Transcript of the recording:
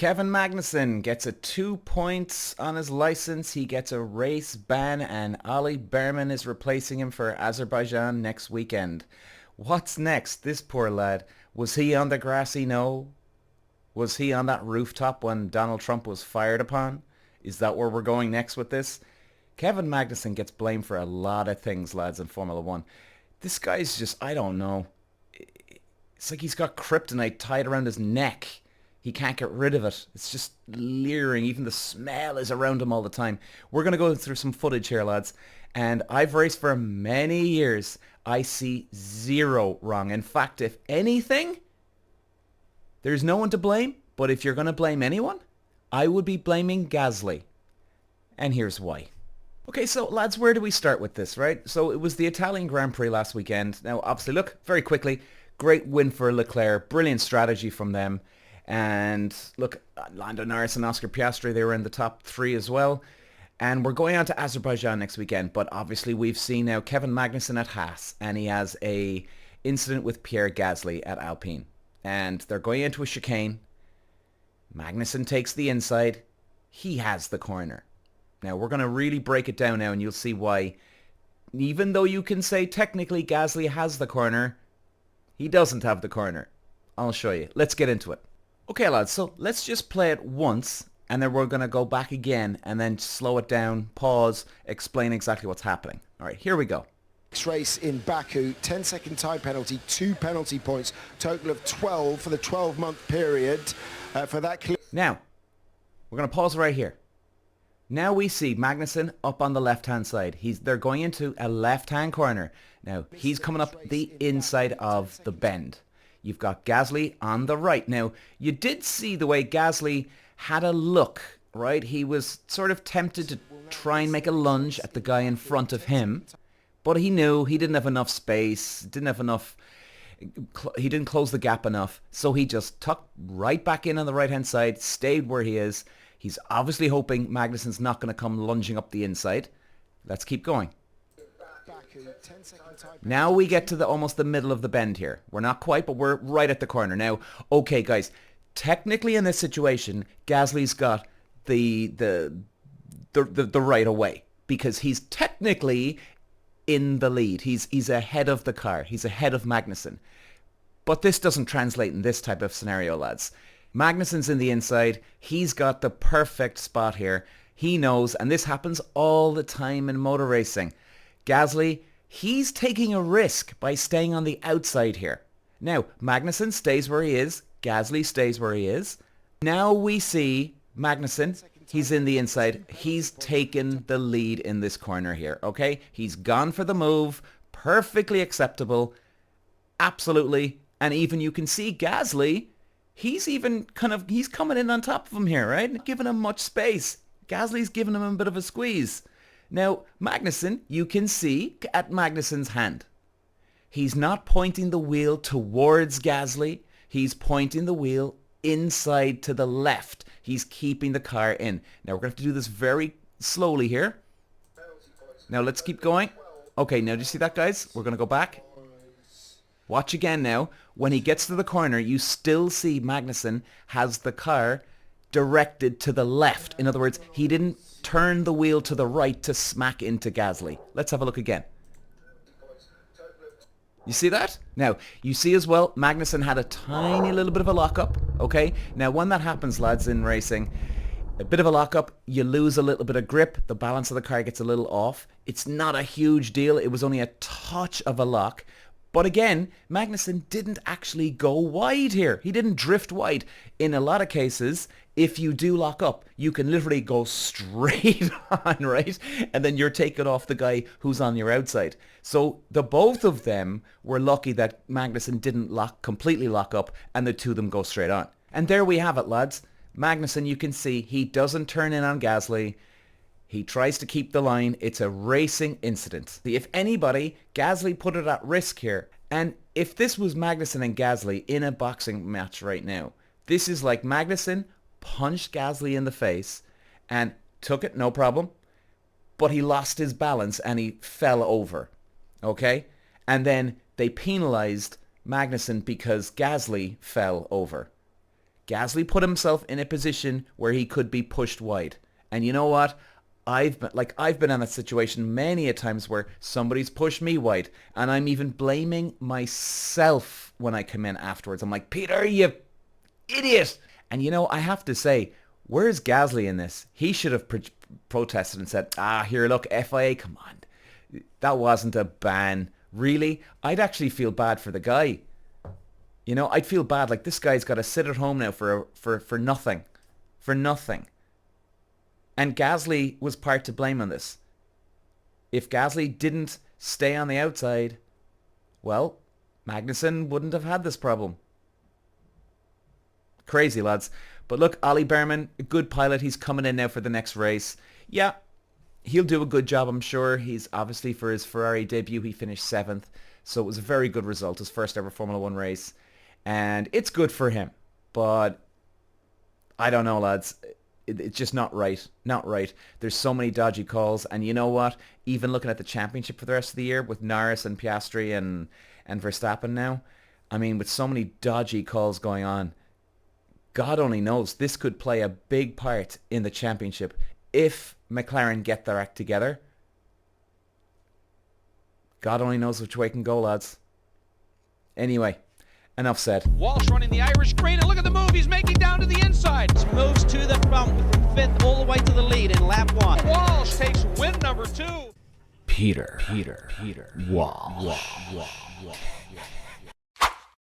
Kevin Magnussen gets a 2 points on his license. He gets a race ban and Ollie Bearman is replacing him for Azerbaijan next weekend. What's next? This poor lad. Was he on the grassy knoll? Was he on that rooftop when Donald Trump was fired upon? Is that where we're going next with this? Kevin Magnussen gets blamed for a lot of things, lads, in Formula One. This guy's just, I don't know. It's like he's got kryptonite tied around his neck. He can't get rid of it. It's just leering. Even the smell is around him all the time. We're going to go through some footage here, lads. And I've raced for many years. I see zero wrong. In fact, if anything, there's no one to blame. But if you're going to blame anyone, I would be blaming Gasly. And here's why. Okay, so lads, where do we start with this, right? So it was the Italian Grand Prix last weekend. Now, obviously, look, very quickly, great win for Leclerc. Brilliant strategy from them. And look, Lando Norris and Oscar Piastri, they were in the top three as well. And we're going on to Azerbaijan next weekend. But obviously we've seen now Kevin Magnussen at Haas. And he has a incident with Pierre Gasly at Alpine. And they're going into a chicane. Magnussen takes the inside. He has the corner. Now we're going to really break it down now and you'll see why. Even though you can say technically Gasly has the corner, he doesn't have the corner. I'll show you. Let's get into it. Okay, lads, so let's just play it once, and then we're going to go back again, and then slow it down, pause, explain exactly what's happening. All right, here we go. Next race in Baku, 10-second time penalty, 2 penalty points, total of 12 for the 12-month period for that. Now, we're going to pause right here. Now we see Magnussen up on the left-hand side. They're going into a left-hand corner. Now, he's coming up the inside of the bend. You've got Gasly on the right. Now, you did see the way Gasly had a look, right? He was sort of tempted to try and make a lunge at the guy in front of him, but he knew he didn't have enough space, he didn't close the gap enough, so he just tucked right back in on the right-hand side, stayed where he is. He's obviously hoping Magnussen's not going to come lunging up the inside. Let's keep going. Now we get to almost the middle of the bend here. We're not quite, but we're right at the corner. Now, okay, guys, technically in this situation, Gasly's got the right of way because he's technically in the lead. He's ahead of the car. He's ahead of Magnussen. But this doesn't translate in this type of scenario, lads. Magnussen's in the inside. He's got the perfect spot here. He knows, and this happens all the time in motor racing. Gasly, he's taking a risk by staying on the outside here. Now, Magnussen stays where he is. Gasly stays where he is. Now we see Magnussen. He's in the inside. He's taken the lead in this corner here, okay? He's gone for the move. Perfectly acceptable. Absolutely. And even you can see Gasly, he's coming in on top of him here, right? Not giving him much space. Gasly's giving him a bit of a squeeze. Now, Magnussen, you can see at Magnussen's hand. He's not pointing the wheel towards Gasly. He's pointing the wheel inside to the left. He's keeping the car in. Now, we're going to have to do this very slowly here. Now, let's keep going. Okay, now do you see that, guys? We're going to go back. Watch again now. When he gets to the corner, you still see Magnussen has the car directed to the left. In other words, he didn't turn the wheel to the right to smack into Gasly. Let's have a look again. You see that? Now, you see as well, Magnussen had a tiny little bit of a lockup, okay? Now, when that happens, lads, in racing, a bit of a lockup, you lose a little bit of grip, the balance of the car gets a little off. It's not a huge deal. It was only a touch of a lock. But again, Magnussen didn't actually go wide here. He didn't drift wide. In a lot of cases, if you do lock up, you can literally go straight on, right? And then you're taking off the guy who's on your outside. So the both of them were lucky that Magnussen didn't completely lock up and the two of them go straight on. And there we have it, lads. Magnussen, you can see, he doesn't turn in on Gasly. He tries to keep the line. It's a racing incident. If anybody, Gasly put it at risk here. And if this was Magnussen and Gasly in a boxing match right now, this is like Magnussen punched Gasly in the face and took it, no problem. But he lost his balance and he fell over. Okay? And then they penalized Magnussen because Gasly fell over. Gasly put himself in a position where he could be pushed wide. And you know what? I've been in that situation many a times where somebody's pushed me wide, and I'm even blaming myself when I come in afterwards. I'm like, Peter, you idiot! And you know, I have to say, where's Gasly in this? He should have protested and said, here, look, FIA, come on. That wasn't a ban. Really? I'd actually feel bad for the guy. You know, I'd feel bad. Like, this guy's got to sit at home now for nothing. For nothing. And Gasly was part to blame on this. If Gasly didn't stay on the outside, well, Magnussen wouldn't have had this problem. Crazy, lads. But look, Ollie Bearman, a good pilot. He's coming in now for the next race. Yeah, he'll do a good job, I'm sure. He's obviously, for his Ferrari debut, he finished 7th. So it was a very good result, his first ever Formula 1 race. And it's good for him. But I don't know, lads. It's just not right. Not right. There's so many dodgy calls. And you know what? Even looking at the championship for the rest of the year with Norris and Piastri and Verstappen now, I mean, with so many dodgy calls going on, God only knows this could play a big part in the championship if McLaren get their act together. God only knows which way it can go, lads. Anyway, enough said. Walsh running the Irish green, and look at the move he's making down to the inside. Moves to the front from 5th all the way to the lead in lap 1. Walsh takes win number 2. Peter. Walsh.